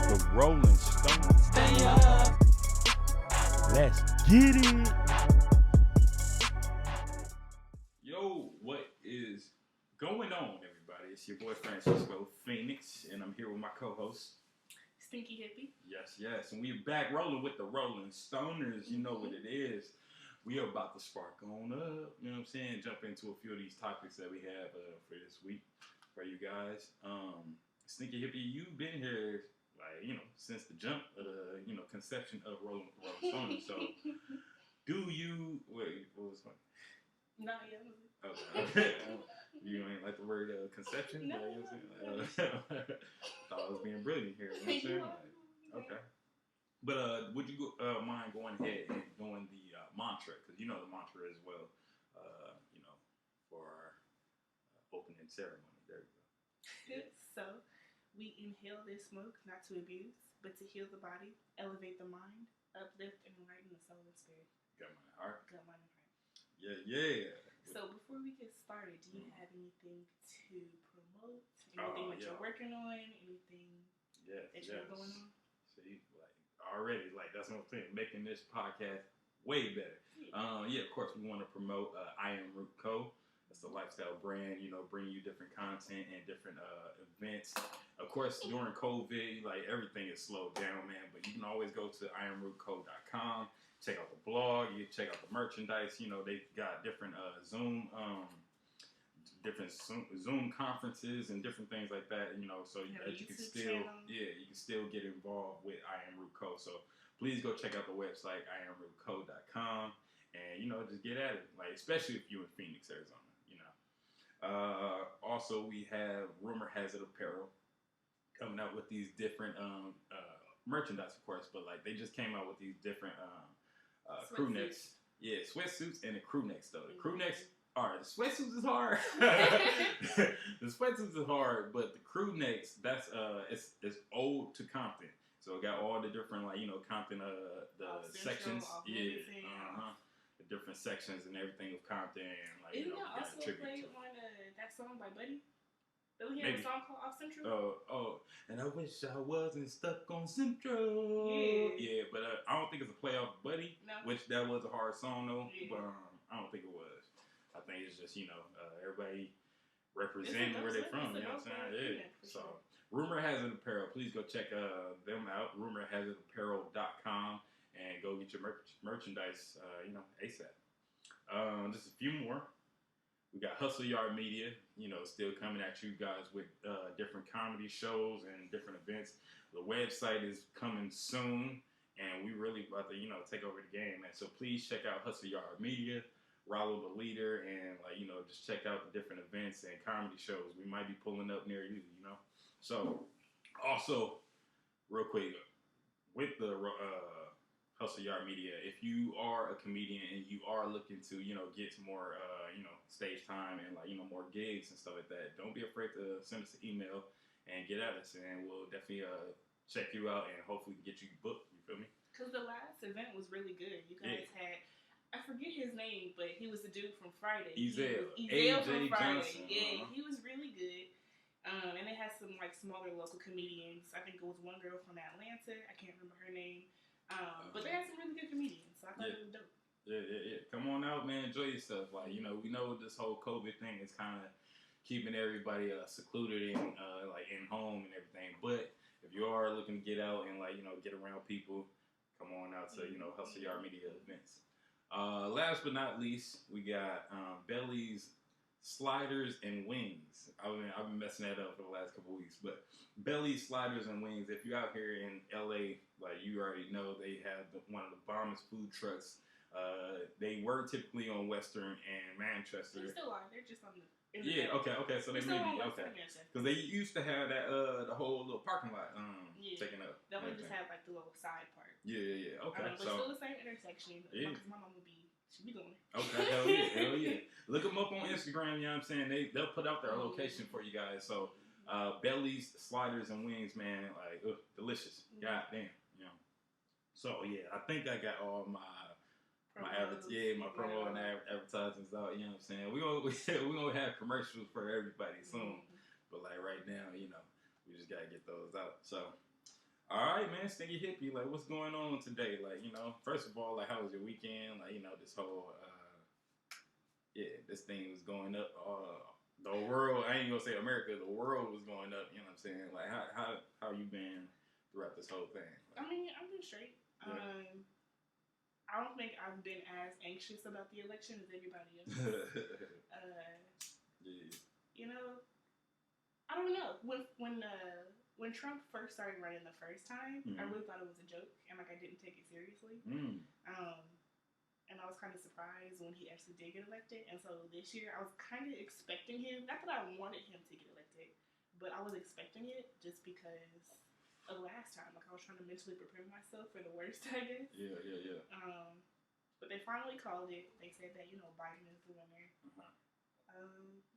The Rolling Stones. Stay up. Let's get it. Yo, what is going on, everybody? It's your boy Fransisco Phoenics, and I'm here with my co-host Stinkie Hippy. Yes, and we're back rolling with the Rolling Stoners. You know what it is. We are about to spark on up. You know what I'm saying? Jump into a few of these topics that we have for this week for you guys. Stinkie Hippy, you've been here, since the jump, conception of Rolling Stoners. So, wait, what was my? No, yeah. Okay. You ain't like the word conception? No. Like, you know what I'm saying? Thought I was being brilliant here. You know what I'm saying? Okay. But would you mind going ahead and doing the mantra? Because you know the mantra as well, for our opening ceremony. There we go. So, we inhale this smoke not to abuse, but to heal the body, elevate the mind, uplift and enlighten the soul and spirit. Got my heart. Got mind and heart. Yeah. So before we get started, do you have anything to promote? Anything that you're working on? Anything that you're going on? See, already, that's what I'm saying, making this podcast way better. Of course, we want to promote I Am Urkel. It's a lifestyle brand, bring you different content and different events. Of course, during COVID, everything is slowed down, man, but you can always go to IamRurkel.com, check out the blog, you check out the merchandise. They got different Zoom conferences and different things like that, so that you can still get involved with I Am Urkel. So please go check out the website, IamRurkel.com, and, just get at it, especially if you're in Phoenix, Arizona, Also, we have Rumor Has It Apparel coming out with these different merchandise, of course, but they just came out with these different crew necks. Yeah, sweatsuits and the crew necks, though. The crew necks, alright, the sweatsuits is hard. The sweatsuits is hard, but the crew necks, that's it's old to Compton. So it got all the different Compton sections. The different sections and everything of Compton, and Isn't that also played on that song by Buddy? Don't he have a song called Off Central? Oh, and I wish I wasn't stuck on Central. Yeah, but I don't think it's a play off Buddy, which that was a hard song though. Yeah. But I don't think it was. I think it's just everybody representing where they're from. You know what I'm saying? Yeah. So Rumor Has It Apparel. Please go check them out. RumorHasItApparel.com and go get your merchandise. ASAP. Just a few more. We got Hustle Yard Media, still coming at you guys with different comedy shows and different events. The website is coming soon, and we really about to, take over the game, man. So please check out Hustle Yard Media, Rollo the Leader, and, just check out the different events and comedy shows. We might be pulling up near you, So, also, real quick, with the Hustle Yard Media, if you are a comedian and you are looking to, get some more, stage time and more gigs and stuff like that, don't be afraid to send us an email and get at us, and we'll definitely check you out and hopefully get you booked. You feel me? Because the last event was really good. You guys had, I forget his name, but he was the dude from Friday. Ezel from Friday. Johnson. Yeah, he was really good. And they had some smaller local comedians. I think it was one girl from Atlanta. I can't remember her name. But they had some really good comedians, so I thought it was dope. Yeah. Come on out, man. Enjoy yourself. We know this whole COVID thing is kind of keeping everybody secluded in in home and everything. But if you are looking to get out and get around people, come on out to Hustle Yard Media events. Last but not least, we got Belly's Sliders and Wings. I've been messing that up for the last couple weeks, but Belly's Sliders and Wings. If you're out here in LA, you already know, they have one of the bombest food trucks. They were typically on Western and Manchester. They still are. They're just on the. Okay. So they may be okay. Because they used to have that the whole little parking lot taken up. That one just had the little side part. Yeah. Okay. But still the same intersection. Yeah. Because my mom she'd be going there. Okay. Hell yeah. Look them up on Instagram. You know what I'm saying? They'll put out their location for you guys. So Belly's Sliders and Wings, man, delicious. God damn. So yeah, I think I got all my promo and advertisements out. You know what I'm saying? We gonna have commercials for everybody soon, but right now, we just gotta get those out. So All right, man, Stinkie Hippy. Like, what's going on today? Like, you know, first of all, like, how was your weekend? Like, you know, this whole, this thing was going up. The world, I ain't gonna say America, the world was going up. You know what I'm saying? Like, how you been throughout this whole thing? Like, I mean, I've been straight. Yeah. I don't think I've been as anxious about the election as everybody else. Yeah. You know, I don't know. When Trump first started running the first time, I really thought it was a joke, and like I didn't take it seriously. And I was kind of surprised when he actually did get elected. And so this year, I was kind of expecting him. Not that I wanted him to get elected, but I was expecting it just because of last time. Like I was trying to mentally prepare myself for the worst, I guess. Yeah. But they finally called it. They said that Biden is the winner.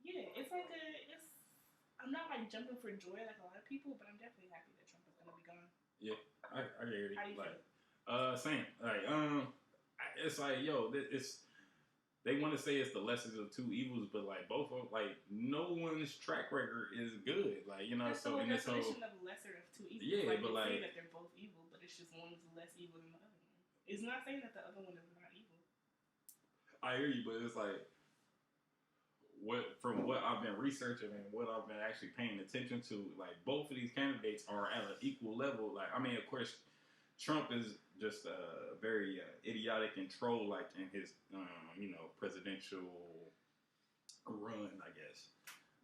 Yeah, it's like I'm not like jumping for joy like a lot of people, but I'm definitely happy that Trump is gonna be gone. Yeah, I hear it. How do you feel? Same. Like, it's like, yo, they want to say it's the lesser of two evils, but like both of like no one's track record is good. Like, you know, that's so in this whole definition of lesser of two evils. Yeah, like, but like say that they're both evil, but it's just one is less evil than the other one. It's not saying that the other one is not evil. I hear you, but it's like from what I've been researching and what I've been actually paying attention to, like both of these candidates are at an equal level. Like, I mean, of course, Trump is just very idiotic and troll-like in his, presidential run, I guess.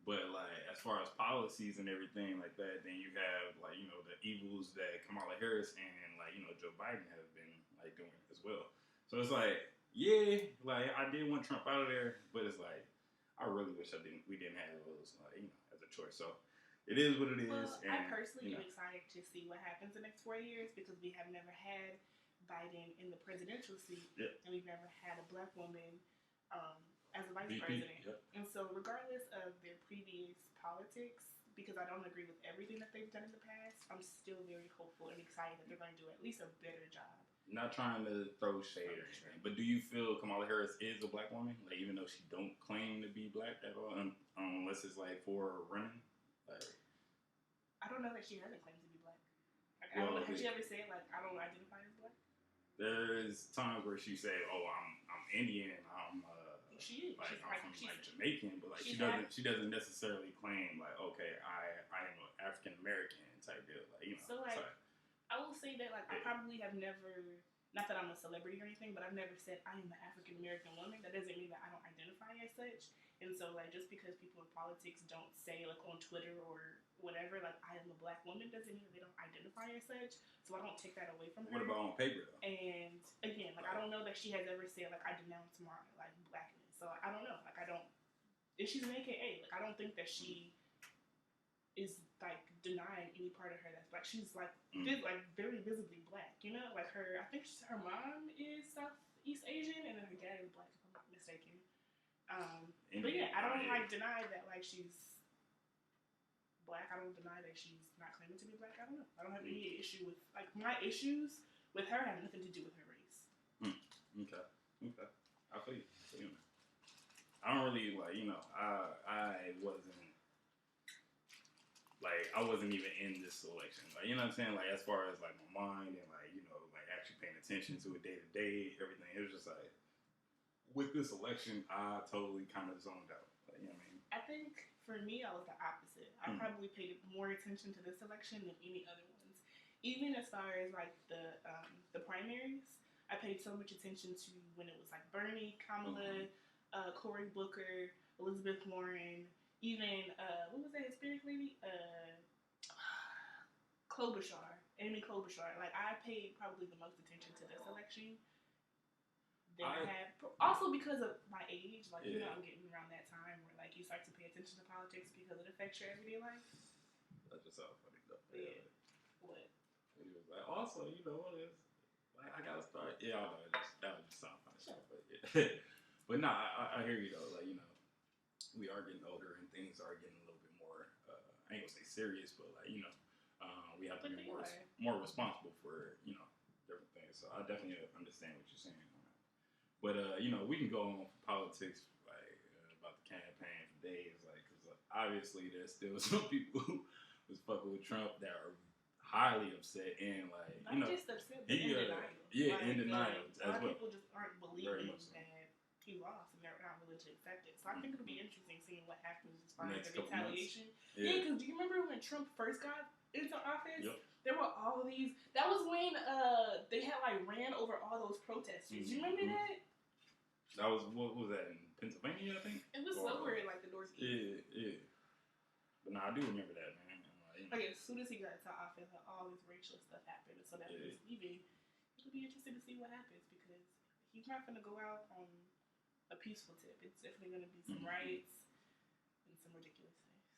But like, as far as policies and everything like that, then you have like, the evils that Kamala Harris and like, Joe Biden have been like doing as well. So it's like, yeah, like I did want Trump out of there, but it's like, I really wish we didn't have those, as a choice. So it is what it is. Well, and, I personally am excited to see what happens the next 4 years because we have never had Biden in the presidential seat, and we've never had a black woman as a vice president. Yep. And so regardless of their previous politics, because I don't agree with everything that they've done in the past, I'm still very hopeful and excited that they're going to do at least a better job. Not trying to throw shade or anything, but do you feel Kamala Harris is a black woman? Like, even though she don't claim to be black at all, unless it's like for running? Like, I don't know that she hasn't claimed to be black. Like, I don't know. Has she ever said, like, I don't identify as black? There's times where she said, "Oh, I'm Indian and I'm she is. Like I'm from like Jamaican," but like she doesn't necessarily claim like, okay, I am an African American type deal. Like, So like, I will say that like I probably have never, not that I'm a celebrity or anything, but I've never said I am an African American woman. That doesn't mean that I don't identify as such. And so like just because people in politics don't say like on Twitter or whatever like I am a black woman doesn't mean that they don't identify as such. So I don't take that away from her. What about on paper though? And again, like I don't know that she has ever said like I denounce my like blackness. So I don't know. Like I don't. If she's an AKA, like I don't think that she is like denying any part of her that's black. She's like like very visibly black, like her. I think her mom is Southeast Asian and then her dad is black, if I'm not mistaken. But yeah, I don't like deny that like she's black. I don't deny that she's not claiming to be black. I don't know. I don't have any issue with like my issues with her have nothing to do with her race. Okay. I feel you. I don't really like I wasn't even in this election. Like, you know what I'm saying? Like, as far as like my mind and like, like actually paying attention to it day to day, everything. It was just like, with this election, I totally kind of zoned out. Like, you know what I mean? I think for me, I was the opposite. I probably paid more attention to this election than any other ones. Even as far as like the primaries, I paid so much attention to when it was like Bernie, Kamala, Cory Booker, Elizabeth Warren, even what was that Hispanic lady? Amy Klobuchar. Like I paid probably the most attention to this election than I had. Also because of my age, like I'm getting around that time where like you start to pay attention to politics because it affects your everyday life. That just sounds funny though. Yeah. What? He was like, also, it's like I gotta start. Yeah, I know. That would just sound funny. Sure. But yeah. But nah, I hear you though. Like, we are getting older and things are getting a little bit more. I ain't gonna say serious, but like we have to be more responsible for different things. So I definitely understand what you're saying on that. But we can go on for politics like about the campaign for days, like because obviously there's still some people who was fucking with Trump that are highly upset and like not just upset, but in denial. Yeah, in denial a lot of people just aren't believing that he lost, and they're not willing to accept it. So I think it'll be interesting seeing what happens as far as the retaliation. Yeah, because do you remember when Trump first got into office? Yep. There were all of these. That was when they had like ran over all those protesters. Do you remember that? That was what was that in Pennsylvania? I think it was somewhere in like the Northeast. Yeah. But no, I do remember that, man. Like as soon as he got into office, all this racial stuff happened, and so that he's leaving. It'll be interesting to see what happens because he's not going to go out on a peaceful tip. It's definitely going to be some riots and some ridiculous things.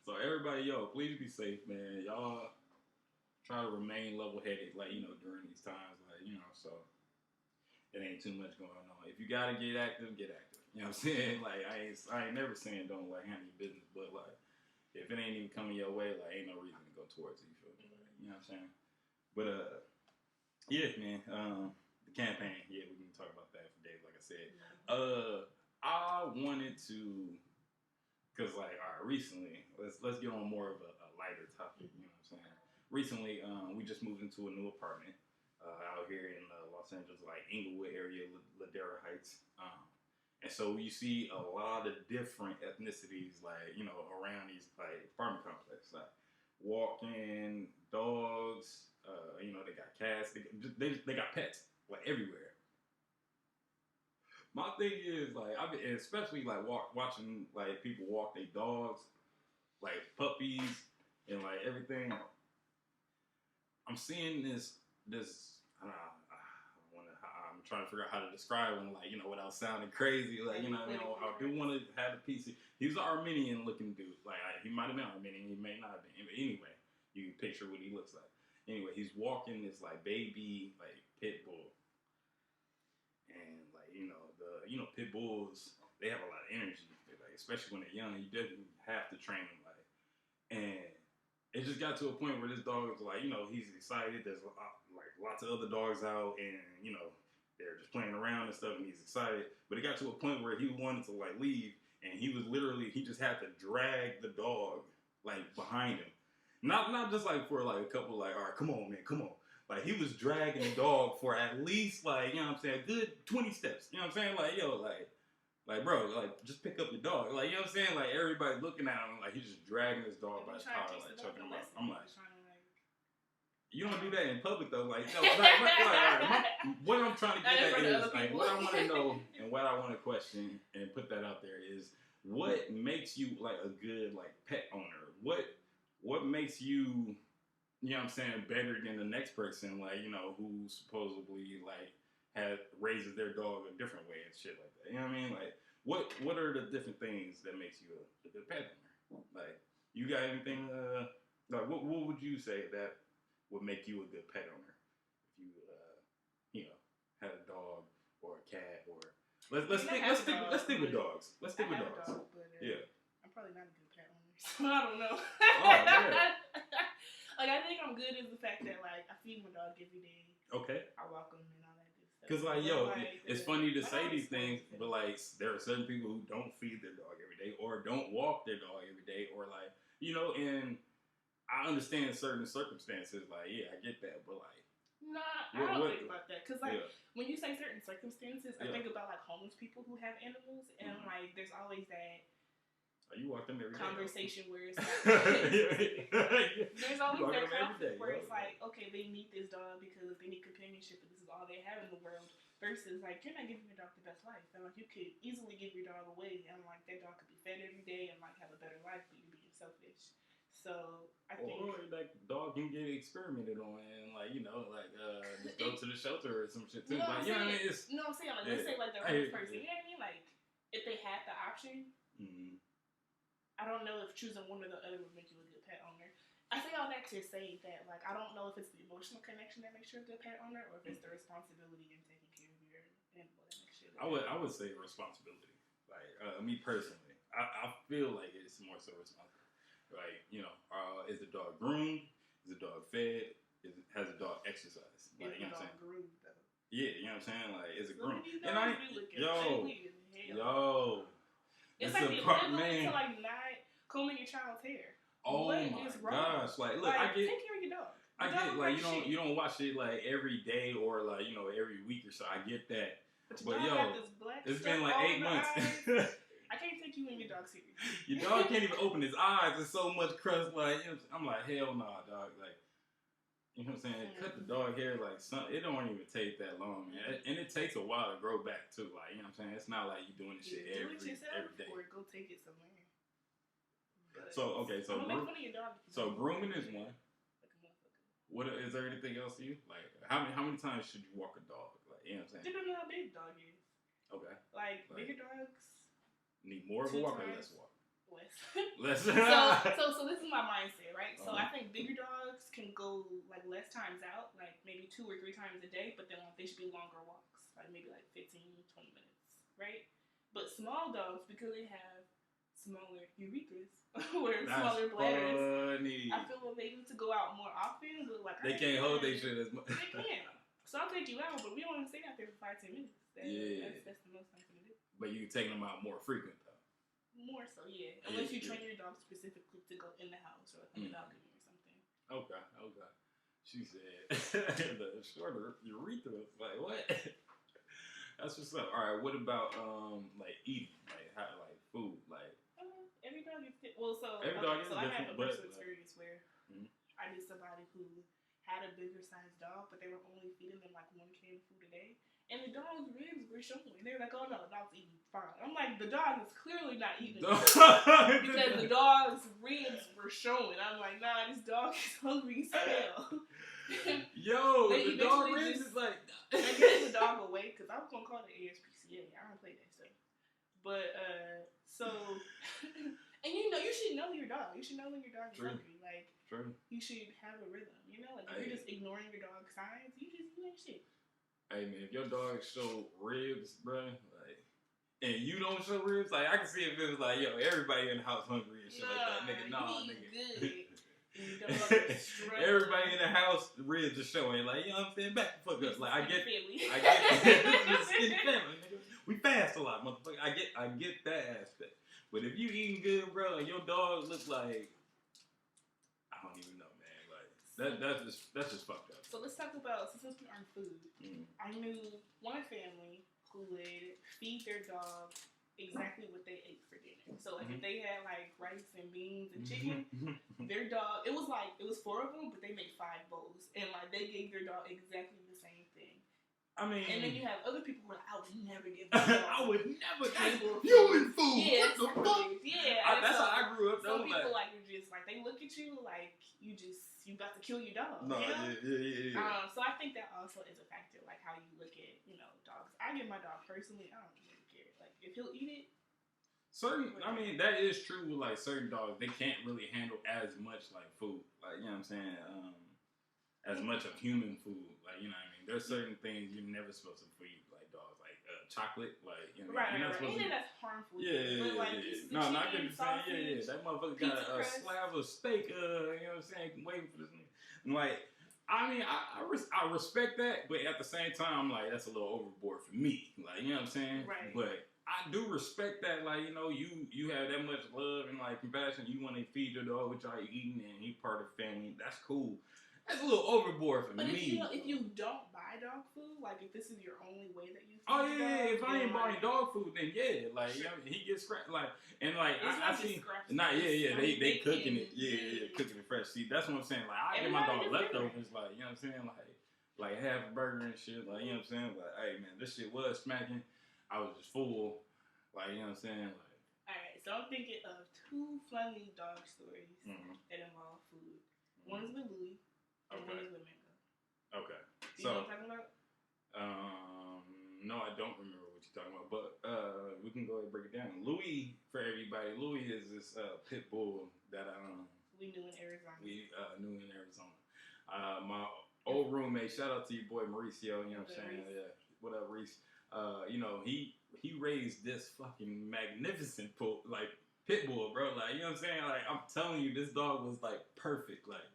So everybody, please be safe, man. Y'all try to remain level-headed, like, during these times, like, so it ain't too much going on. If you got to get active, get active. You know what I'm saying? Like, I ain't never saying don't, like, handle your business, but, like, if it ain't even coming your way, like, ain't no reason to go towards it, you feel me? Like, you know what I'm saying? But, yeah, man, the campaign, we can talk about that for days, like I said. I wanted to, because, like, all right, recently, let's get on more of a lighter topic, you know what I'm saying? Recently, we just moved into a new apartment out here in Los Angeles, like, Inglewood area, Ladera Heights. And so you see a lot of different ethnicities, like, around these, like, apartment complex. Like, walking, dogs, they got cats, they got pets, like, everywhere. My thing is, like, especially, like, watching, like, people walk their dogs, like, puppies, and, like, everything. I'm seeing this, I don't know, I'm trying to figure out how to describe him, like, without sounding crazy. Like, I do want to have a piece of, he was an Armenian looking dude. Like, he might have been Armenian, he may not have been. But anyway, you can picture what he looks like. Anyway, he's walking this, like, baby, like, pit bull. And, like, pit bulls, they have a lot of energy. Like, especially when they're young, you definitely have to train them, like. And it just got to a point where this dog was like, he's excited. There's, like, lots of other dogs out, and, they're just playing around and stuff, and he's excited. But it got to a point where he wanted to, like, leave, and he just had to drag the dog, like, behind him. Not just, like, for, like, a couple, like, all right, come on, man, come on. Like, he was dragging the dog for at least, like, you know what I'm saying, a good 20 steps. You know what I'm saying? Like, like, bro, like, just pick up your dog. Like, you know what I'm saying? Like, everybody looking at him, like, he's just dragging his dog by his collar, like, choking him up. I'm like, you don't do that in public, though. Like, what I'm trying to get at is, like, what I want to know and what I want to question and put that out there is, what makes you, like, a good, like, pet owner? What makes you, you know what I'm saying, better than the next person, like, who supposedly, like, raises their dog a different way and shit like that. You know what I mean? Like, what are the different things that makes you a good pet owner? Like, you got anything, like, what would you say that would make you a good pet owner if you had a dog or a cat or let's stick with dogs. Let's stick with dogs. Dog, but, yeah. I'm probably not a good pet owner, so I don't know. Oh, yeah. Like, I think I'm good is the fact that, like, I feed my dog every day. Okay. I walk him and all that good stuff. Because, like, it's funny to say these things, but, like, there are certain people who don't feed their dog every day or don't walk their dog every day or, like, and I understand certain circumstances, like, I get that, but, like... Nah, I don't think about that. Because, like, when you say certain circumstances, I think about, like, homeless people who have animals, and, like, there's always that... You walk them every conversation day. Where it's like... there's always that conflict where it's like, okay, they need this dog because they need companionship, and this is all they have in the world, versus, like, you're not giving your dog the best life. And, like, you could easily give your dog away, and, like, that dog could be fed every day and, like, have a better life, but you're being selfish. So I think, or like dog can get experimented on, and like just go to the shelter or some shit too. Like, you know what I mean? I'm saying, like, let's say like the homeless person. You know what I mean? Like, if they had the option, I don't know if choosing one or the other would make you a good pet owner. I say all that to say that, like, I don't know if it's the emotional connection that makes you a good pet owner, or if it's the responsibility in taking care of your animal that makes you a good pet owner. I would say responsibility. Like, me personally, I feel like it's more so responsibility. Like, is the dog groomed? Is the dog fed? Has the dog exercised? Like, you know what I'm saying? Groomed, though. Yeah, you know what I'm saying? Like, is it groomed? And it's like the ability to, like, not combing your child's hair. Oh what my is wrong? gosh! Like, look, Like, I get. take care of your dog. I The get dog like like you don't watch it like every day or like every week or so. I get that, but yo, got this black it's stuff been like all 8 in the months. eyes. I can't take you and your dog serious. Your dog can't even open his eyes. There's so much crust. Like I'm like hell nah, dog. Like you know what I'm saying? Cut the dog hair like it don't even take that long, man. And it takes a while to grow back too. Like you know what I'm saying? It's not like you doing this shit every day. Or go take it somewhere. But so okay, so make fun of your dog. So grooming is one. What is there anything else to you? Like how many times should you walk a dog? Like you know what I'm saying? Depending on how big the dog is. Okay. Like bigger dogs need more of a walk or less walk? Less. so this is my mindset, right? So I think bigger dogs can go like less times out, like maybe 2 or 3 times a day, but then like they should be longer walks, like maybe like 15, 20 minutes, right? But small dogs, because they have smaller urethras or smaller bladders, funny. I feel like they need to go out more often, but like they can't hold their shit as much. They can't. So I'll take you out, but we don't want to stay out there for 5-10 minutes. That's the most I'm gonna do. But you can take them out more frequent though. More so, yeah. Unless you train your dog specifically to go in the house or in the balcony or something. Okay. She said the shorter urethra. Like what? That's what's up. All right. What about like eating, like food, like. Every dog is well. So every dog is so different. I had a personal experience where I knew somebody who had a bigger sized dog, but they were only feeding them like 1 can of food a day. And the dog's ribs were showing. They were like, oh no, the dog's eating fine. I'm like, the dog is clearly not eating because the dog's ribs were showing. I'm like, nah, this dog is hungry as hell. Yo, the dog ribs is like... They gave the dog away because I was going to call it ASPCA. I don't play that stuff. But, so... and you should know your dog. You should know when your dog is hungry. Like, you should have a rhythm. You know, like if you're just ignoring your dog's signs, you ain't shit. Hey man, if your dog show ribs, bro, like, and you don't show ribs, like I can see if it was like, yo, everybody in the house hungry and shit like that, nigga. Nah, nigga. Good. Everybody in the house, the ribs are showing. Like, you know what I'm saying? Back the fuck up. Like, I get this is skinny family, nigga. We fast a lot, motherfucker. I get that aspect. But if you eating good, bro, and your dog looks like, I don't even know, man. Like that's just fucked up. So let's talk about, since we are on food, I knew one family who would feed their dog exactly what they ate for dinner. So like if they had like rice and beans and chicken, their dog, it was 4 of them, but they made 5 bowls, and like they gave their dog exactly the same thing. I mean, and then you have other people who are like, I would never give my dog I would never table human food. Yeah, what the fuck? Yeah, that's how I grew up. Some people like are just like they look at you like you got to kill your dog. No, you know? yeah. So I think that also is a factor, like how you look at dogs. I give my dog personally, I don't really care. Like if he'll eat it. I mean, that is true with like certain dogs. They can't really handle as much like food, like you know what I'm saying, as much of human food. Like you know what I mean. There's certain things you're never supposed to feed like dogs, like chocolate, like you know. Right. Supposed to... that's harmful. Yeah. No, not good to say. Yeah. That motherfucker got a slab of steak. You know what I'm saying? Waiting for this nigga. And like, I mean, I respect that, but at the same time, I'm like, that's a little overboard for me. Like, you know what I'm saying? Right. But I do respect that. Like, you know, you have that much love and like compassion. You want to feed your dog what y'all eating, and he part of the family. That's cool. That's a little overboard for me. If you don't buy dog food, like if this is your only way that you feed your dog, if I ain't buying dog food, then yeah, like you know, he gets scratched, like and like I see, they cooking it, cooking it fresh. See, that's what I'm saying. Like I give my dog leftovers, like you know what I'm saying, like half a burger and shit, like you know what I'm saying. Like hey man, this shit was smacking. I was just full, like you know what I'm saying. Like all right, so I'm thinking of 2 funny dog stories that involve food. One is with Louis. Okay. Okay. Do you know what I'm talking about? No, I don't remember what you're talking about, but we can go ahead and break it down. Louis, for everybody, Louis is this pit bull that we knew in Arizona. My old roommate, shout out to your boy Mauricio, you know what I'm saying? Yeah. What up, Reese? You know, he raised this fucking magnificent pit bull, bro. Like, you know what I'm saying? Like, I'm telling you, this dog was like perfect, like.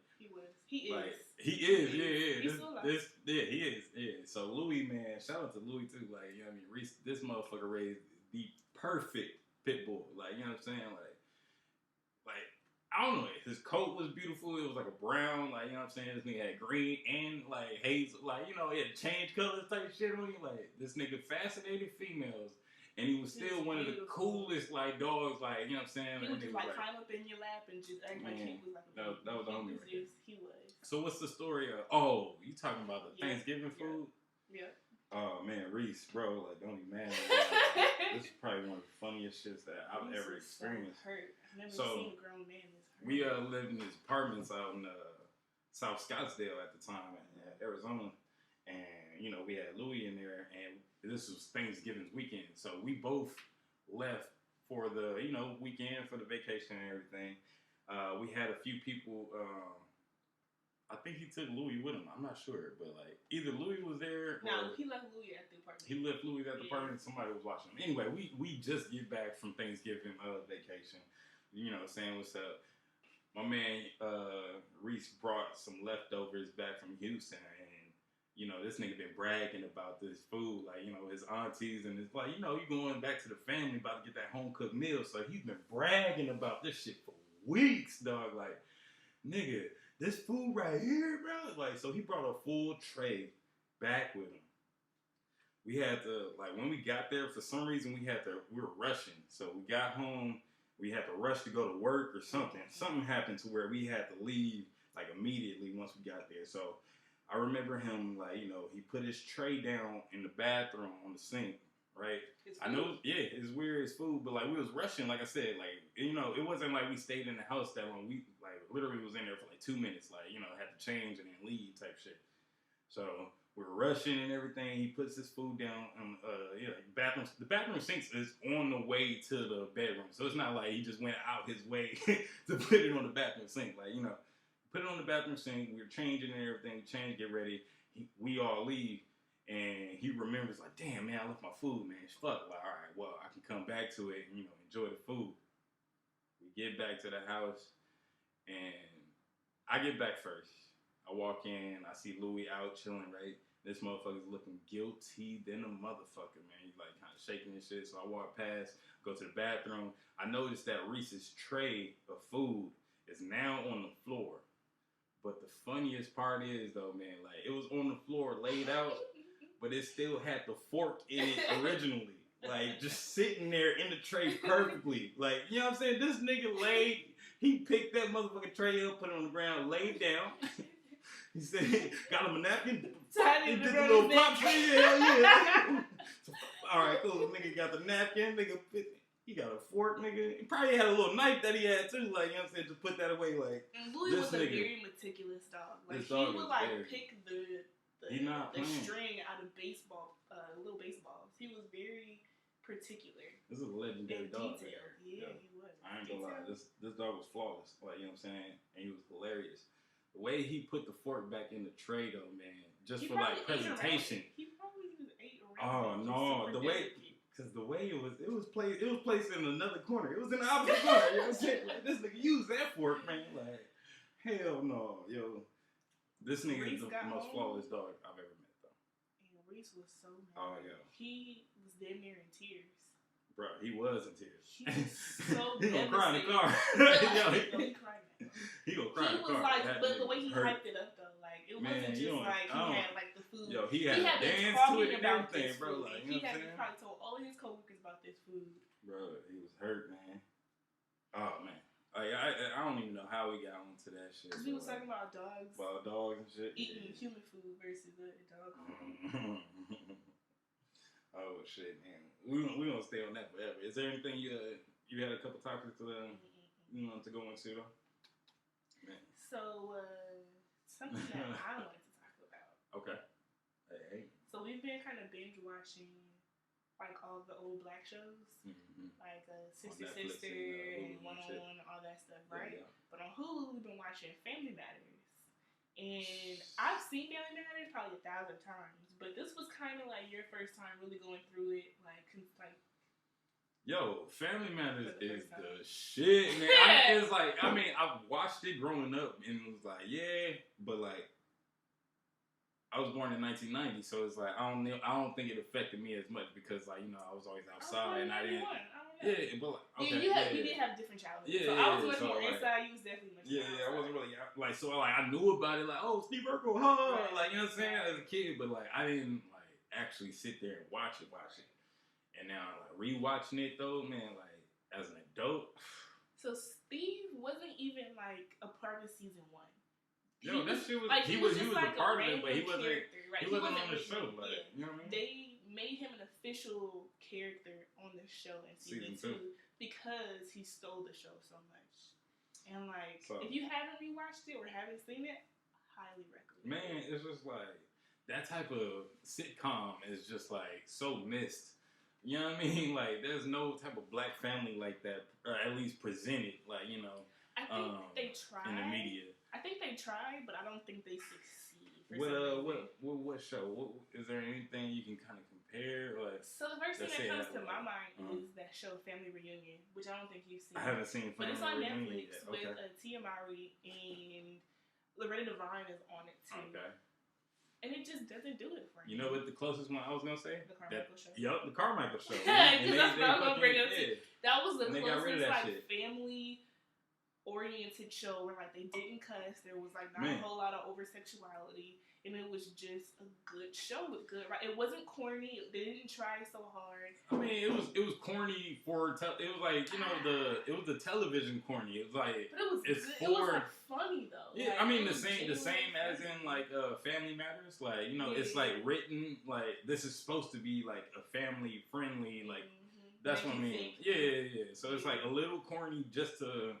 He is. Like, he is, yeah. He is, yeah. So Louis, man, shout out to Louis too. Like, you know what I mean? Reese, this motherfucker raised the perfect pit bull. Like, you know what I'm saying? Like, I don't know. His coat was beautiful. It was like a brown, like, you know what I'm saying? This nigga had green and like hazel, like, you know, he had change colors type shit on you. Like, this nigga fascinated females. And he was still one of the coolest, like, dogs, like, you know what I'm saying? He would just, like, climb up in your lap and just act like he was, like, that was the homie right there. He was. So what's the story of, oh, you talking about the Thanksgiving food? Yeah. Oh, man, Reese, bro, like, don't even matter. This is probably one of the funniest shits that I've ever experienced. So hurt. I've never seen a grown man this hurt. We lived in these apartments out in South Scottsdale at the time in Arizona. And, you know, we had Louis in there, and this was Thanksgiving weekend. So we both left for the, you know, weekend for the vacation and everything. We had a few people, I think he took Louis with him. I'm not sure, but like either Louis was there. No, he left Louis at the apartment. He left Louis at the apartment. Somebody was watching him. Anyway, we just get back from Thanksgiving vacation. You know, saying what's up. My man Reese brought some leftovers back from Houston, and you know this nigga been bragging about this food, like you know his aunties, and it's like you know you going back to the family about to get that home cooked meal, so he's been bragging about this shit for weeks, dog. Like, nigga. This food right here, bro. Like, so he brought a full tray back with him. We had to, like, when we got there, for some reason, we were rushing. So we got home, we had to rush to go to work or something. Something happened to where we had to leave, like, immediately once we got there. So I remember him, like, you know, he put his tray down in the bathroom on the sink, right? I know, it's weird as food, but, like, we was rushing, like I said, like, you know, it wasn't like we stayed in the house that long. We, like, literally was in there for, like, 2 minutes, like, you know, had to change and then leave type shit. So we were rushing and everything. He puts his food down on, bathroom. The bathroom sink is on the way to the bedroom. So it's not like he just went out his way to put it on the bathroom sink. Like, you know, put it on the bathroom sink. We were changing and everything. Change, get ready. We all leave. And he remembers, like, damn, man, I left my food, man. Fuck. Like, all right, well, I can come back to it and, you know, enjoy the food. We get back to the house, and I get back first. I walk in, I see Louis out chilling, right? This motherfucker's looking guilty than a motherfucker, man. He's, like, kind of shaking and shit. So I walk past, go to the bathroom. I noticed that Reese's tray of food is now on the floor. But the funniest part is, though, man, like, it was on the floor laid out. But it still had the fork in it originally. Like, just sitting there in the tray perfectly. Like, you know what I'm saying? This nigga he picked that motherfucking tray up, put it on the ground, laid down. He said, got him a napkin. He did the little pop thing. Hell yeah. So, all right, cool. Nigga got the napkin. Nigga, he got a fork, nigga. He probably had a little knife that he had, too. Like, you know what I'm saying? Just put that away, like. And Louis was a very meticulous dog. Like, he would, like, pick the string out of little baseballs. He was very particular. This is a legendary dog. Yeah, he was. I ain't gonna lie. This dog was flawless. Like, you know what I'm saying? And he was hilarious. The way he put the fork back in the tray, though, man, just for, like, presentation. He probably just ate around. Oh, no. The way it was placed in another corner. It was in the opposite corner. You know what I'm saying? Like, this nigga used that fork, man. Like, hell no. Yo. This nigga is the most flawless dog I've ever met, though. And Reese was so mad. Oh, yeah. He was damn near in tears. Bro, he was in tears. He was so he gonna cry in the car. He cried. He gonna cry in the car. He was like, but the way he hyped it up, though, like, it wasn't just like he had, like, the food. Yo, he had dance to it and everything, bro. Like, you know what I'm saying? He probably told all of his coworkers about this food. Bro, he was hurt, man. Oh, man. Like, I don't even know how we got onto that shit. Because we was talking about dogs. About dogs and shit. Eating human food versus dog food. Oh, shit, man. We gonna stay on that forever. Is there anything you had a couple topics to go into, though? Man. So, something that I wanted to talk about. Okay. Hey. So we've been kind of binge watching, like, all the old black shows, like Sister and One on One, all that stuff, right? Yeah. But on Hulu, we've been watching Family Matters, and I've seen Family Matters probably 1,000 times, but this was kind of like your first time really going through it, like. Yo, Family Matters is the shit, man. It's like, I mean, I've watched it growing up, and it was like, yeah, but like, I was born in 1990, so it's like I don't think it affected me as much because, like, you know, I was always outside and I didn't. Yeah, but like, okay, you did have different childhoods. So I was much more inside. You was I knew about it, like, oh, Steve Urkel, huh? Right. Like, you know what I'm saying, as a kid, but like, I didn't like actually sit there and watch it. And now, like, rewatching it though, man, like, as an adult. So Steve wasn't even like a part of season 1. Yo, that shit was like he was like a part of it, but he wasn't right? he wasn't on the show. Like, yeah. You know what I mean? They made him an official character on the show in season 2 because he stole the show so much. And like, if you haven't rewatched it or haven't seen it, highly recommend. Man, it's just like that type of sitcom is just like so missed. You know what I mean? Like, there's no type of black family like that, or at least presented. Like, you know, I think they tried in the media. I think they tried, but I don't think they succeed. What show? Is there anything you can kind of compare? Like, so the first thing that comes to my mind is that show Family Reunion, which I don't think you've seen. I haven't seen Family Reunion. But it's on Netflix yet. with Tia Mowry, and Loretta Devine is on it too. Okay. And it just doesn't do it for me. You know what the closest one I was gonna say? The Carmichael Show. Yup, the Carmichael Show. That's what I was gonna bring up too. That was the closest like family oriented show where like they didn't cuss. There was like not a whole lot of over sexuality, and it was just a good show with good. Right, it wasn't corny. They didn't try so hard. I mean, it was corny for it was like, you know, it was the television corny. It was like, but it was good. It was like funny though. Yeah, like, I mean the same as in like Family Matters. Like, you know, it's like written like this is supposed to be like a family friendly like. That's what I mean. Yeah. So it's like a little corny just to.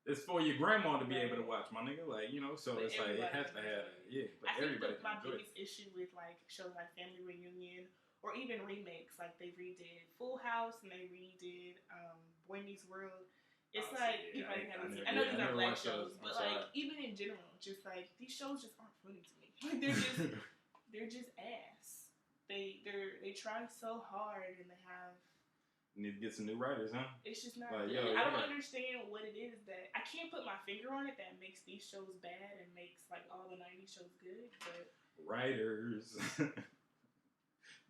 It's for your grandma to be able to watch, my nigga. Like, you know, so it's like it has to have but I everybody think my biggest issue with like shows like Family Reunion or even remakes, like they redid Full House and they redid Boy Meets World. It's you probably haven't seen. I know these are black shows, but like even in general, just like these shows just aren't funny to me. Like they're just ass. They try so hard and they have. Need to get some new writers, huh? It's just not good. I don't understand what it is that I can't put my finger on it that makes these shows bad and makes like all the 90s shows good. But writers,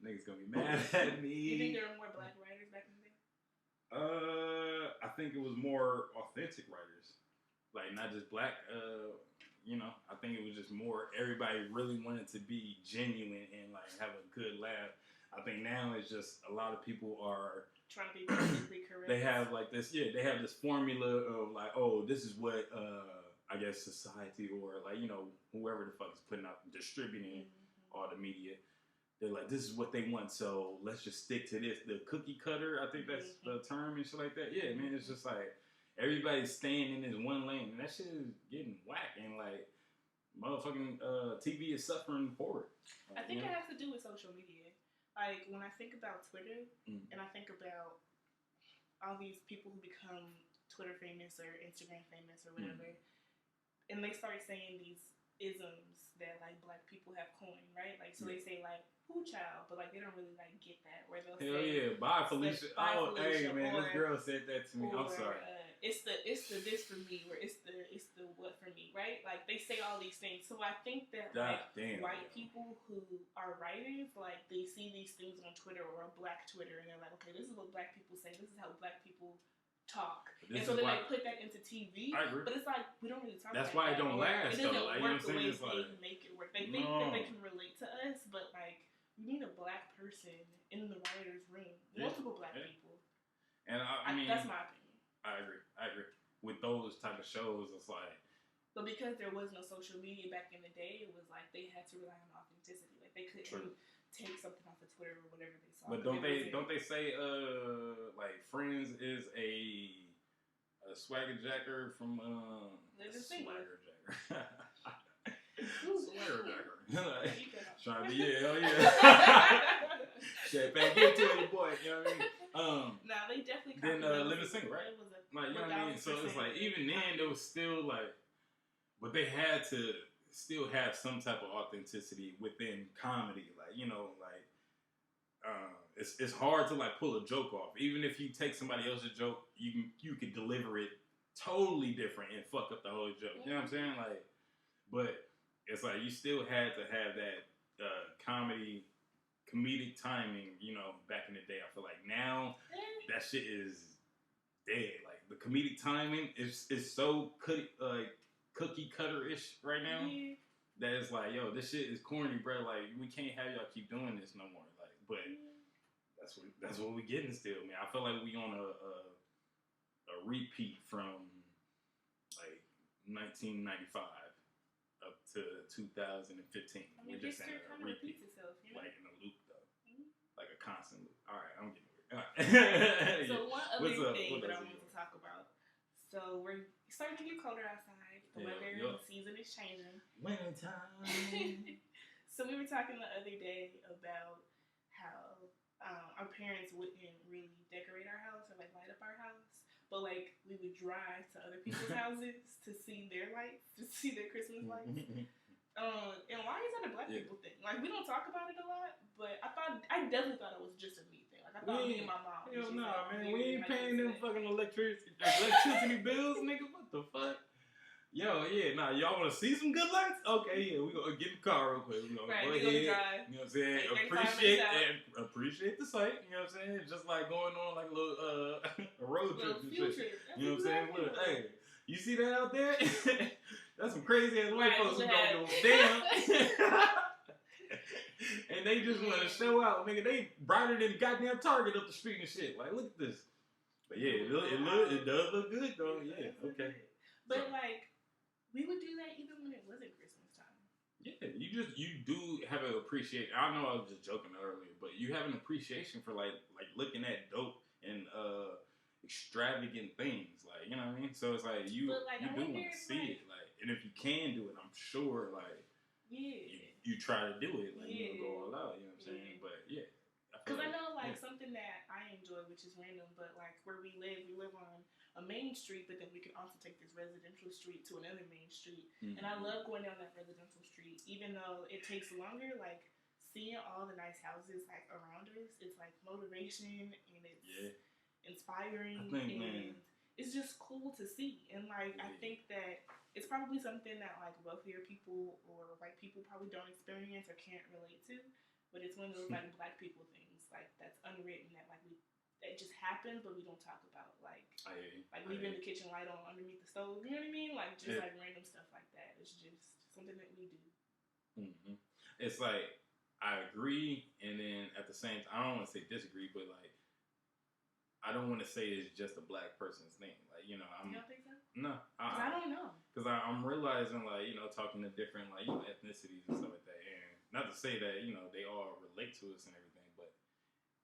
niggas gonna be mad at me. You think there were more black writers back in the day? I think it was more authentic writers, like not just black. You know, I think it was just more. Everybody really wanted to be genuine and like have a good laugh. I think now it's just a lot of people are trying to be politically correct. They have like this, they have this formula of like, oh, this is what I guess society or like, you know, whoever the fuck is putting out, distributing all the media. They're like, this is what they want, so let's just stick to this. The cookie cutter, I think that's the term and shit like that. Yeah, man, it's just like everybody's staying in this one lane, and that shit is getting whack, and like motherfucking TV is suffering for it. I think it has to do with social media. Like, when I think about Twitter, and I think about all these people who become Twitter famous or Instagram famous or whatever, and they start saying these isms that, like, black people have coined, right? Like, so they say, like, who child, but, like, they don't really, like, get that. Or they'll say, bye, Felicia. Bye, Felicia. Hey, man, this girl said that to me. I'm sorry. It's the this for me, or it's the what for me, right? Like they say all these things. So I think that white people who are writers, like they see these things on Twitter or a black Twitter, and they're like, okay, this is what black people say. This is how black people talk, and so they like put that into TV. I agree. But it's like we don't really talk. That's about why it don't last. It doesn't though. Like, work the way they make it work. They think that they can relate to us, but like we need a black person in the writer's room, multiple black people. And I mean, that's my opinion. I agree. With those type of shows, it's like. But because there was no social media back in the day, it was like they had to rely on authenticity. Like they couldn't take something off of Twitter or whatever they saw. But don't they say like Friends is a swagger jacker from swagger jacker. Swagger jacker. Trying to be hell yeah. Shit, man, get to it, boy. You know what I mean? Nah, they definitely. Then Living Single, right? Like, you know what I mean? So it's like, even then, there was still like, but they had to still have some type of authenticity within comedy. Like, you know, like, it's hard to like pull a joke off. Even if you take somebody else's joke, you could deliver it totally different and fuck up the whole joke. You know what I'm saying? Like, but it's like you still had to have that comedic timing, you know, back in the day. I feel like now that shit is dead. Like the comedic timing is so cookie cutter-ish right now. Yeah. That is like, yo, this shit is corny, bro. Like, we can't have y'all keep doing this no more. Like, but that's what we getting still, man. I feel like we on a repeat from like 1995 up to 2015. I mean, We're just in history a kind of repeat, repeats itself, you know? like in a loop though, Mm-hmm. like a constant loop. All right, I'm getting weird. All right. So one other thing that I else wanted to talk about. So we're starting to get colder outside. The weather and the season is changing. Winter time. So we were talking the other day about how our parents wouldn't really decorate our house or like light up our house, but like we would drive to other people's houses to see their lights, to see their Christmas lights. And why is that a black people thing? Like, we don't talk about it a lot, but I definitely thought it was just a me thing. Like, I thought me and my mom. Hell no, like, man. We ain't paying them fucking electricity bills, nigga. What the fuck? Yo, yeah, nah, y'all want to see some good lights? Okay, yeah, we gonna get in the car real quick. We gonna go ahead. Drive, you know what I'm saying? Like Appreciate the sight. You know what I'm saying? Just like going on like a little a road trip and shit. You know what I'm saying? Look, hey, you see that out there? That's some crazy ass white folks who don't give a damn. And they just want to show out, nigga. They brighter than goddamn Target up the street and shit. Like, look at this. But yeah, it does look good though. Yeah, okay. But like, we would do that even when it wasn't Christmas time. Yeah, you do have an appreciation. I know I was just joking earlier, but you have an appreciation for like looking at dope and extravagant things, like, you know what I mean. So it's like you do want to see it, like, and if you can do it, I'm sure like you try to do it, like you go all out. You know what I'm saying? But yeah, because I know like something that I enjoy, which is random, but like where we live on a main street, but then we can also take this residential street to another main street. And I love going down that residential street, even though it takes longer. Like, seeing all the nice houses like around us, it's like motivation and it's inspiring, and it's just cool to see. And like, I think that it's probably something that like wealthier people or white people probably don't experience or can't relate to, but it's one of those like black people things, like that's unwritten, that like it just happens, but we don't talk about, like leaving the kitchen light on underneath the stove. You know what I mean? Like, just like random stuff like that. It's just something that we do. Mm-hmm. It's like, I agree, and then at the same time, I don't want to say disagree, but like, I don't want to say it's just a black person's thing. Like, you know, You don't think so? No, I don't know. Because I'm realizing, like, you know, talking to different like, you know, ethnicities and stuff like that, and not to say that, you know, they all relate to us and everything, but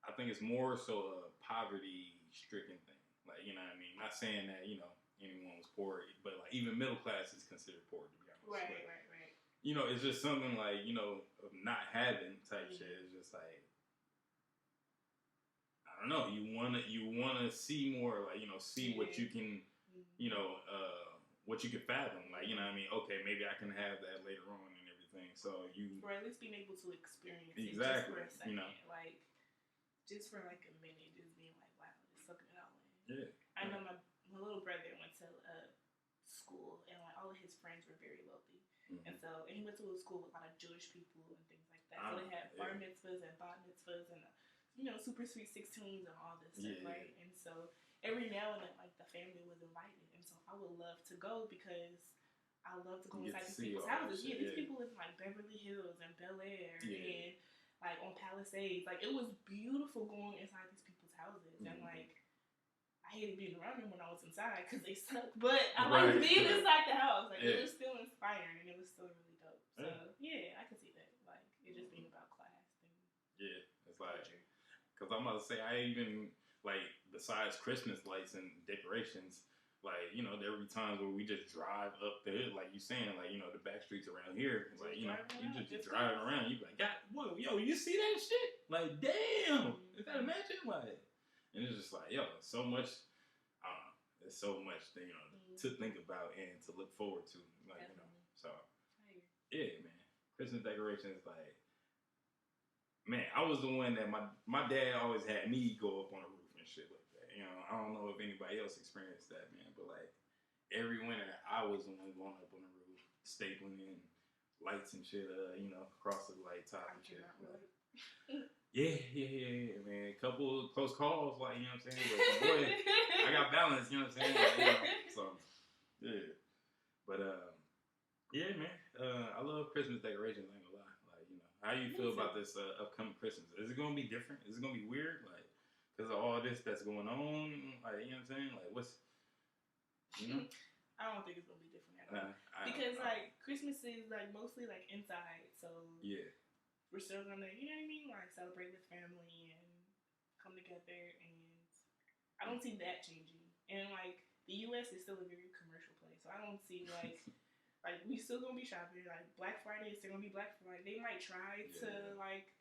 I think it's more so a poverty-stricken thing. Like, you know what I mean? Not saying that, you know, anyone was poor, but like even middle class is considered poor, to be honest. Right. You know, it's just something like, you know, of not having type shit. It's just like, I don't know. You wanna see more, like, you know, see what you can, you know, what you can fathom. Like, you know what I mean? Okay, maybe I can have that later on and everything. So or at least being able to experience it just for a second, you know, like just for like a minute, just being like, wow, just soaking it all in. Yeah. I know my little brother went to school, and like all of his friends were very wealthy, and he went to a school with a lot of Jewish people and things like that. So they had bar mitzvahs and bat mitzvahs and you know, super sweet 16s and all this stuff, right? And so every now and then, like, the family was invited, and so I would love to go because I love to go inside these people's houses. These people live in like Beverly Hills and Bel Air and like on Palisades. Like, it was beautiful going inside these people's houses, and like, I hated being around them when I was inside because they sucked. But I liked being inside the house. Like, it was still inspiring, and it was still really dope. So yeah, I could see that. Like, it just being about class and it's like, because I'm about to say, I even like, besides Christmas lights and decorations, like, you know, there would be times where we just drive up the hood, like you saying, like, you know, the back streets around here. It's like, you know, you just driving around, you be like, God, whoa, yo, you see that shit? Like, damn, is that a magic? Like, and it's just like, yo, so much, I don't know, there's so much, you know, to think about and to look forward to, like, you know, so, yeah, man, Christmas decorations, like, man, I was the one that my dad always had me go up on the roof and shit like that. You know, I don't know if anybody else experienced that, man, but like every winter I was the one going up on the roof, stapling in lights and shit, you know, across the light top and shit. Yeah, man. A couple close calls, like, you know what I'm saying? But boy, I got balance, you know what I'm saying? Like, you know, so, yeah. But Yeah, man. I love Christmas decorations. I ain't gonna lie. Like, you know, how you feel about this upcoming Christmas? Is it gonna be different? Is it gonna be weird? Like, because of all this that's going on? Like, you know what I'm saying? Like, what's, you know? I don't think it's gonna be different at all. Because like Christmas is like mostly like inside, so yeah, we're still gonna, you know what I mean, like celebrate with family and come together, and I don't see that changing. And like the U.S. is still a very commercial place, so I don't see like like we still gonna be shopping. Like Black Friday is still gonna be Black Friday. They might try to like,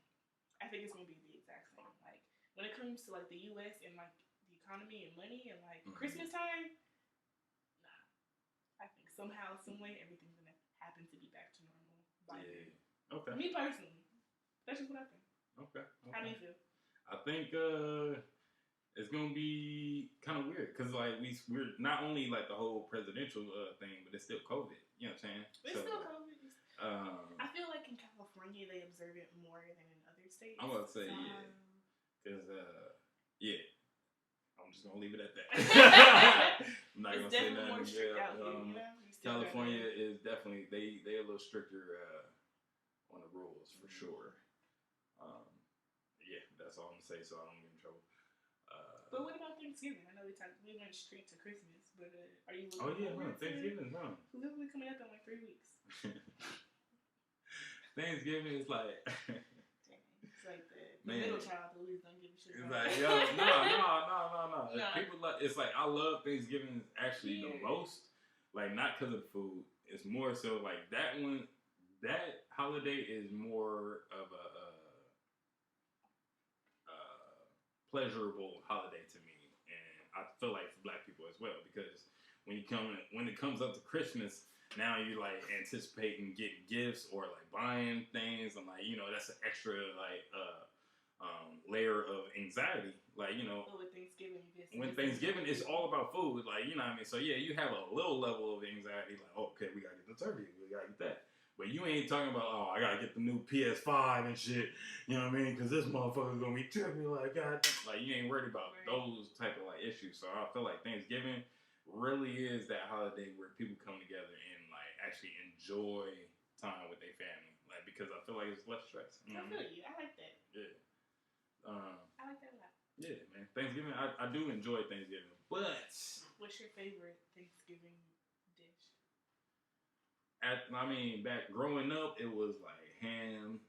I think it's gonna be the exact same. Like when it comes to like the U.S. and like the economy and money and like Christmas time. I think somehow, someway, everything's gonna happen to be back to normal. By then. Okay. Me personally, that's just what I think. Okay. How do you feel? I think it's gonna be kind of weird because like we're not only like the whole presidential thing, but it's still COVID. You know what I'm saying? It's still COVID. I feel like in California they observe it more than in other states. I'm gonna say because I'm just gonna leave it at that. I'm not gonna say nothing. California is definitely they a little stricter on the rules for sure. Yeah, that's all I'm gonna say, so I don't get in trouble. But what about Thanksgiving? I know we went straight to Christmas, but are you? Thanksgiving, Literally coming up in like 3 weeks. Thanksgiving is like. It's like the middle child who don't give a shit. It's like, yo, no. People like, it's like I love Thanksgiving actually the most. Like not because of food. It's more so like that one. That holiday is more of a pleasurable holiday to me, and I feel like for Black people as well because when it comes up to Christmas. Now you like anticipating getting gifts or like buying things, and like that's an extra like layer of anxiety. Like with Thanksgiving, when Thanksgiving it's all about food. Like what I mean. So yeah, you have a little level of anxiety. Like okay, we gotta get the turkey, we gotta get that. But you ain't talking about I gotta get the new PS5 and shit. You know what I mean? Because this motherfucker's gonna be tripping. Like God, like you ain't worried about those type of like issues. So I feel like Thanksgiving really is that holiday where people come together and like actually enjoy time with their family, like because I feel like it's less stress. I feel you. I like that. Yeah. I like that a lot. Yeah, man. Thanksgiving, I do enjoy Thanksgiving, but what's your favorite Thanksgiving dish? Back growing up, it was like ham.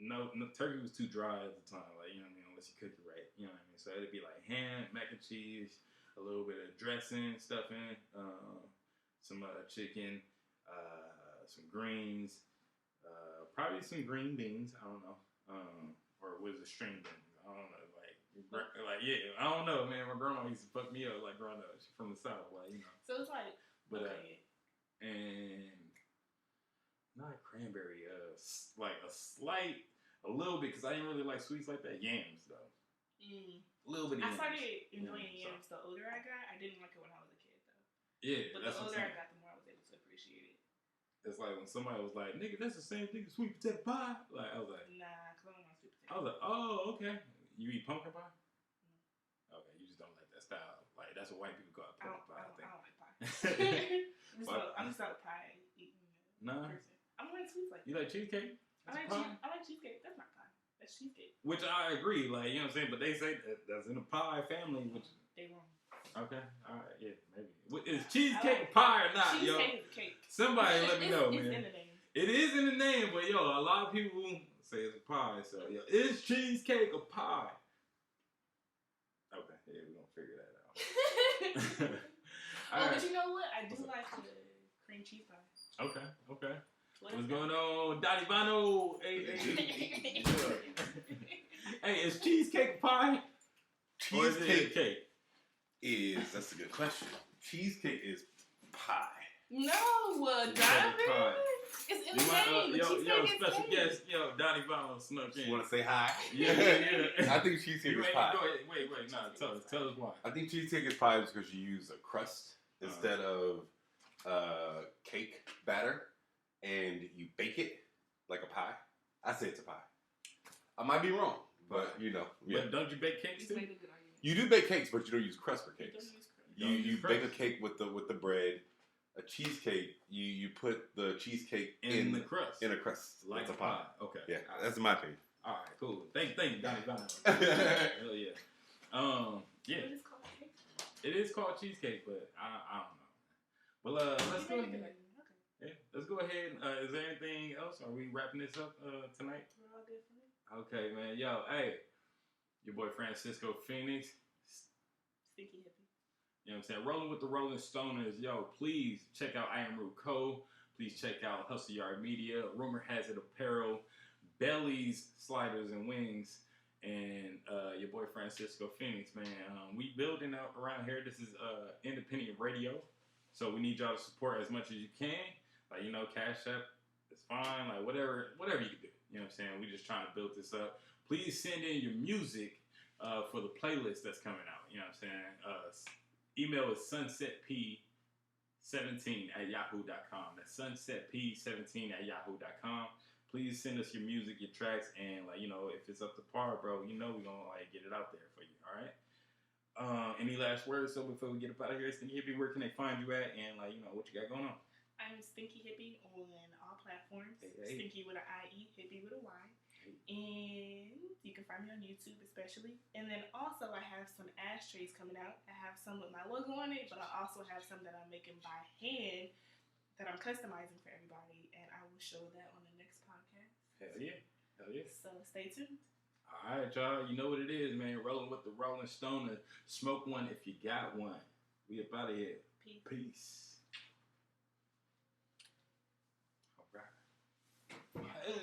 No, turkey was too dry at the time. Like unless you cook it right. You know what I mean? So it'd be like ham, mac and cheese. A little bit of dressing, stuffing, some chicken, some greens, probably some green beans. I don't know, or was it string beans? I don't know. I don't know, man. My grandma used to fuck me up like growing up. She's from the South, So it's like, and not cranberry, like a little bit because I didn't really like sweets like that. Yams though. A little bit. I started enjoying yams the older I got. I didn't like it when I was a kid though. Yeah, but the older I got, the more I was able to appreciate it. It's like when somebody was like, "Nigga, that's the same thing as sweet potato pie." Like I was like, "Nah, cause I don't want sweet potato." I was like, "Oh, okay. You eat pumpkin pie?" No. Okay, you just don't like that style. Like that's what white people call pumpkin pie. I think. I don't like pie. I'm just not a pie eating person. I don't like sweets like. You like cheesecake? I like cheesecake. That's not pie. That's cheesecake. Which I agree, like, you know what I'm saying? But they say that's in the pie family. Which they wrong. Okay, alright, yeah, maybe. Is cheesecake pie or not, yo? Cheesecake is cake. Somebody let me know, man. It's in the name. It is in the name, but yo, a lot of people say it's a pie, so yo, is cheesecake a pie? Okay, yeah, we're gonna figure that out. But you know what? I do like the cream cheese pie. Okay. What's going on, Donnie Bono? Hey, is cheesecake pie? Cheesecake cake? That's a good question. Cheesecake is pie. No, Donovan. It's in the name. Yo, special guest, Donnie Bono snuck in. You want to say hi? Yeah. I think cheesecake is pie. Wait, tell us why. I think cheesecake is pie because you use a crust instead of cake batter. And you bake it like a pie. I say it's a pie. I might be wrong, but Yeah. But don't you bake cakes too? You do bake cakes, but you don't use crust for cakes. You bake a cake with the bread, A cheesecake, you put the cheesecake in the crust. In a crust. Like it's a pie. Okay. Yeah, that's my opinion. All right, cool. Thank you, Donnie. Hell yeah. Yeah. It is called cake. It is called cheesecake, but I don't know. But let's go ahead. Okay. Yeah, let's go ahead. Is there anything else? Are we wrapping this up tonight? We're all good for me. Okay, man. Yo, hey, your boy Fransisco Phoenics. Stinkie Hippy. You know what I'm saying? Rolling with the Rolling Stoners. Yo, please check out I Am Urkel. Please check out Hustle Yard Media, Rumor Has It Apparel, Belly's Sliders and Wings, and your boy Fransisco Phoenics, man. We building out around here. This is independent radio, so we need y'all to support as much as you can. Like, you know, Cash App is fine. Like, whatever you can do. You know what I'm saying? We just trying to build this up. Please send in your music for the playlist that's coming out. You know what I'm saying? Email is sunsetp17@yahoo.com. That's sunsetp17@yahoo.com. Please send us your music, your tracks, and, like, you know, if it's up to par, bro, you know we're gonna, like, get it out there for you. All right. Any last words? So before we get up out of here, Stinkie Hippy, where can they find you at? And, like, you know, what you got going on? I'm Stinkie Hippy on all platforms. Hey. Stinkie with an I-E, Hippy with a Y. And you can find me on YouTube especially. And then also I have some ashtrays coming out. I have some with my logo on it, but I also have some that I'm making by hand that I'm customizing for everybody. And I will show that on the next podcast. Hell yeah. So stay tuned. All right, y'all. You know what it is, man. Rolling with the Rolling Stoner. Smoke one if you got one. We up out of here. Peace. All right. Oh.